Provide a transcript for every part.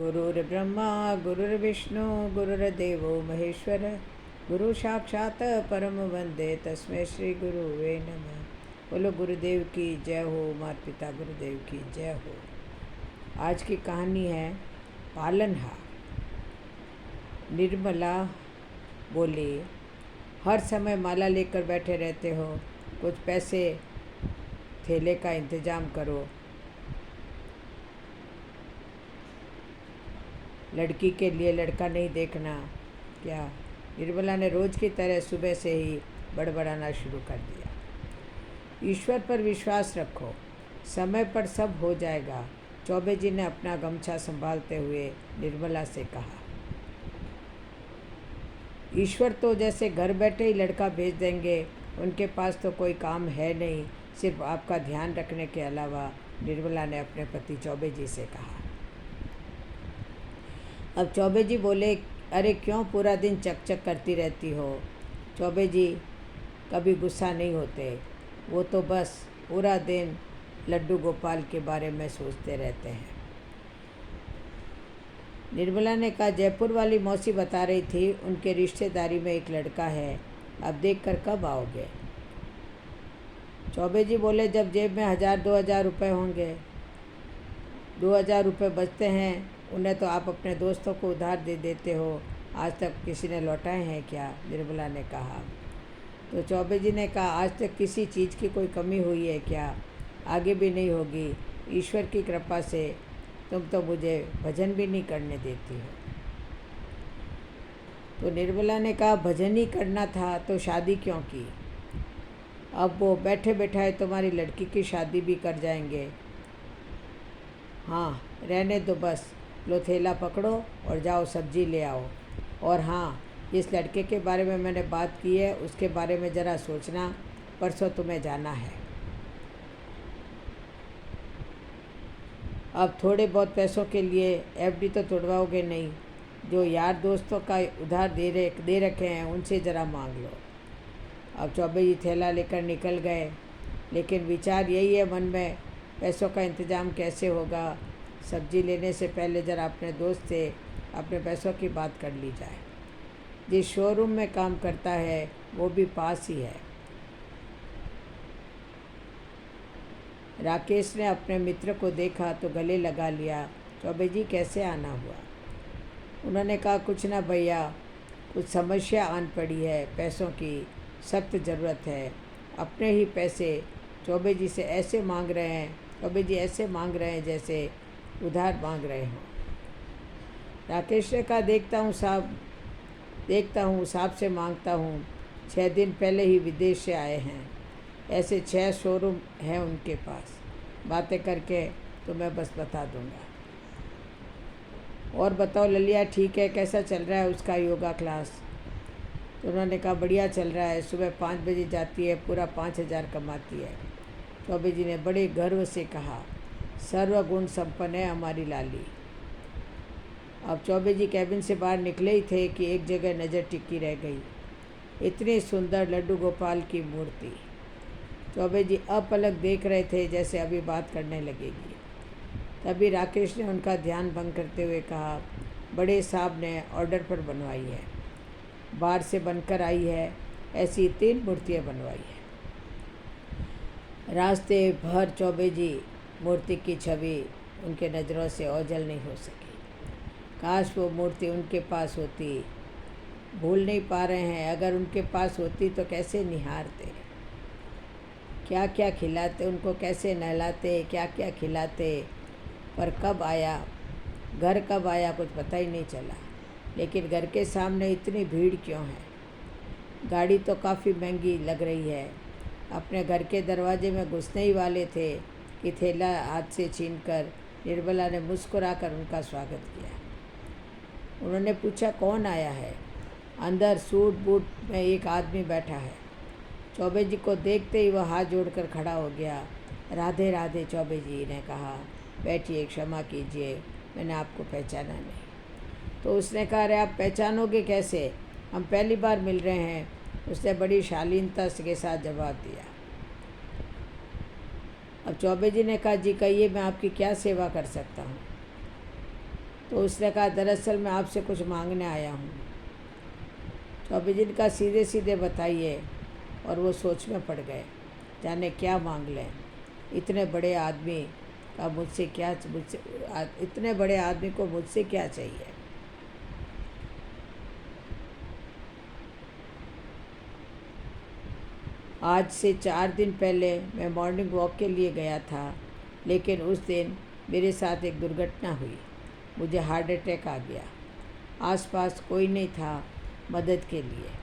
गुरुर्ब्रह्मा गुरुर्विष्णु गुरुर्देवो महेश्वर गुरु साक्षात् परम वंदे तस्मै श्री गुरुवे नमः। बोलो गुरुदेव की जय हो, माता पिता गुरुदेव की जय हो। आज की कहानी है पालनहार। निर्मला बोली, हर समय माला लेकर बैठे रहते हो, कुछ पैसे थैले का इंतजाम करो। लड़की के लिए लड़का नहीं देखना क्या? निर्मला ने रोज़ की तरह सुबह से ही बड़बड़ाना शुरू कर दिया। ईश्वर पर विश्वास रखो, समय पर सब हो जाएगा। चौबे जी ने अपना गमछा संभालते हुए निर्मला से कहा। ईश्वर तो जैसे घर बैठे ही लड़का भेज देंगे, उनके पास तो कोई काम है नहीं, सिर्फ आपका ध्यान रखने के अलावा, निर्मला ने अपने पति चौबे जी से कहा। अब चौबे जी बोले, अरे क्यों पूरा दिन चकचक करती रहती हो? चौबे जी कभी गुस्सा नहीं होते, वो तो बस पूरा दिन लड्डू गोपाल के बारे में सोचते रहते हैं। निर्मला ने कहा, जयपुर वाली मौसी बता रही थी उनके रिश्तेदारी में एक लड़का है, अब देखकर कब आओगे? चौबे जी बोले, जब जेब में 1000-2000 रुपये होंगे। 2000 रुपये बचते हैं, उन्हें तो आप अपने दोस्तों को उधार दे देते हो, आज तक किसी ने लौटाए हैं क्या? निर्मला ने कहा। तो चौबे जी ने कहा, आज तक किसी चीज़ की कोई कमी हुई है क्या? आगे भी नहीं होगी। ईश्वर की कृपा से तुम तो मुझे भजन भी नहीं करने देती हो। तो निर्मला ने कहा, भजन ही करना था तो शादी क्यों की? अब वो बैठे बैठाए तुम्हारी लड़की की शादी भी कर जाएंगे। हाँ, रहने दो, बस लो थैला पकड़ो और जाओ सब्जी ले आओ। और हाँ, जिस लड़के के बारे में मैंने बात की है उसके बारे में ज़रा सोचना, परसों तुम्हें जाना है। अब थोड़े बहुत पैसों के लिए एफडी तो तोड़वाओगे नहीं, जो यार दोस्तों का उधार दे रखे हैं उनसे ज़रा मांग लो। अब चौबे जी थैला लेकर निकल गए, लेकिन विचार यही है मन में, पैसों का इंतज़ाम कैसे होगा? सब्जी लेने से पहले ज़रा अपने दोस्त से अपने पैसों की बात कर ली जाए। जिस शोरूम में काम करता है वो भी पास ही है। राकेश ने अपने मित्र को देखा तो गले लगा लिया। चौबे जी कैसे आना हुआ? उन्होंने कहा, कुछ ना भैया, कुछ समस्या आन पड़ी है, पैसों की सख्त ज़रूरत है। अपने ही पैसे चौबे जी से ऐसे मांग रहे हैं, चौबे जी ऐसे मांग रहे हैं जैसे उधार मांग रहे हों। राकेश ने कहा, देखता हूँ साहब से मांगता हूँ। 6 दिन पहले ही विदेश से आए हैं, ऐसे 6 शोरूम हैं उनके पास। बातें करके तो मैं बस बता दूँगा। और बताओ ललिया ठीक है, कैसा चल रहा है उसका योगा क्लास? तो उन्होंने कहा, बढ़िया चल रहा है, सुबह 5 बजे जाती है, पूरा 5000 कमाती है। चौबे जी ने बड़े गर्व से कहा, सर्वगुण संपन्न है हमारी लाली। अब चौबे जी कैबिन से बाहर निकले ही थे कि एक जगह नज़र टिकी रह गई, इतनी सुंदर लड्डू गोपाल की मूर्ति। चौबे जी अपलक देख रहे थे जैसे अभी बात करने लगेगी। तभी राकेश ने उनका ध्यान भंग करते हुए कहा, बड़े साहब ने ऑर्डर पर बनवाई है, बाहर से बनकर आई है, ऐसी 3 मूर्तियाँ बनवाई है। रास्ते भर चौबे जी मूर्ति की छवि उनके नज़रों से ओझल नहीं हो सकी। काश वो मूर्ति उनके पास होती। भूल नहीं पा रहे हैं, अगर उनके पास होती तो कैसे निहारते, क्या क्या खिलाते, उनको कैसे नहलाते, क्या क्या खिलाते। पर कब आया, घर कब आया कुछ पता ही नहीं चला। लेकिन घर के सामने इतनी भीड़ क्यों है? गाड़ी तो काफ़ी महंगी लग रही है। अपने घर के दरवाजे में घुसने ही वाले थे कि थैला हाथ से छीनकर निर्मला ने मुस्कुराकर उनका स्वागत किया। उन्होंने पूछा, कौन आया है? अंदर सूट बूट में एक आदमी बैठा है। चौबे जी को देखते ही वह हाथ जोड़कर खड़ा हो गया। राधे राधे, चौबे जी ने कहा। बैठिए, क्षमा कीजिए, मैंने आपको पहचाना नहीं। तो उसने कहा, अरे आप पहचानोगे कैसे, हम पहली बार मिल रहे हैं। उसने बड़ी शालीनता के साथ जवाब दिया। अब चौबे जी ने कहा, जी कहिए, मैं आपकी क्या सेवा कर सकता हूँ? तो उसने कहा दरअसल मैं आपसे कुछ मांगने आया हूँ। चौबे जी ने कहा सीधे सीधे बताइए। और वो सोच में पड़ गए, जाने क्या मांग लें। इतने बड़े आदमी का इतने बड़े आदमी को मुझसे क्या चाहिए। आज से 4 दिन पहले मैं मॉर्निंग वॉक के लिए गया था, लेकिन उस दिन मेरे साथ एक दुर्घटना हुई। मुझे हार्ट अटैक आ गया। आसपास कोई नहीं था मदद के लिए।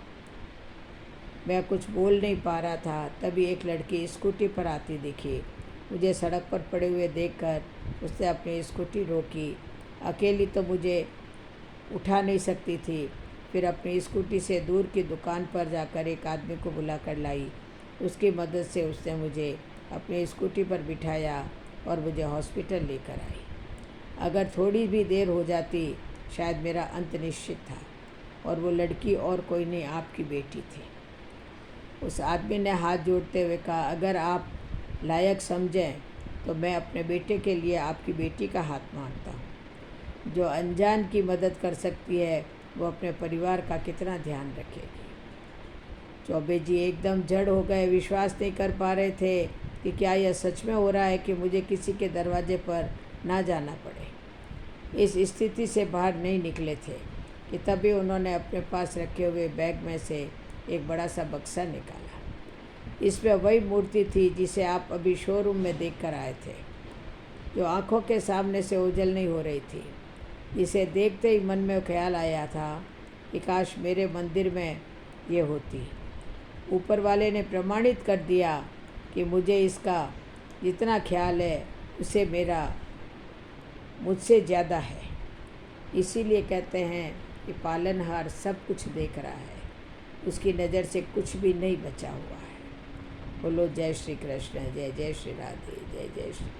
मैं कुछ बोल नहीं पा रहा था। तभी एक लड़की स्कूटी पर आती दिखी। मुझे सड़क पर पड़े हुए देखकर उसने अपनी स्कूटी रोकी। अकेली तो मुझे उठा नहीं सकती थी। फिर अपनी स्कूटी से दूर की दुकान पर जाकर एक आदमी को बुला कर लाई। उसकी मदद से उसने मुझे अपनी स्कूटी पर बिठाया और मुझे हॉस्पिटल लेकर आई। अगर थोड़ी भी देर हो जाती शायद मेरा अंत निश्चित था। और वो लड़की और कोई नहीं, आपकी बेटी थी। उस आदमी ने हाथ जोड़ते हुए कहा, अगर आप लायक समझें तो मैं अपने बेटे के लिए आपकी बेटी का हाथ मांगता हूँ। जो अनजान की मदद कर सकती है वो अपने परिवार का कितना ध्यान रखेगी। चौबे जी एकदम जड़ हो गए। विश्वास नहीं कर पा रहे थे कि क्या यह सच में हो रहा है कि मुझे किसी के दरवाजे पर ना जाना पड़े। इस स्थिति से बाहर नहीं निकले थे कि तभी उन्होंने अपने पास रखे हुए बैग में से एक बड़ा सा बक्सा निकाला। इसमें वही मूर्ति थी जिसे आप अभी शोरूम में देख कर आए थे, जो आंखों के सामने से ओझल नहीं हो रही थी। इसे देखते ही मन में ख्याल आया था कि काश मेरे मंदिर में ये होती। ऊपर वाले ने प्रमाणित कर दिया कि मुझे इसका जितना ख्याल है उसे मुझसे ज़्यादा है। इसीलिए कहते हैं कि पालनहार सब कुछ देख रहा है, उसकी नज़र से कुछ भी नहीं बचा हुआ है। बोलो जय श्री कृष्ण, जय जय श्री राधे, जय जय श्री।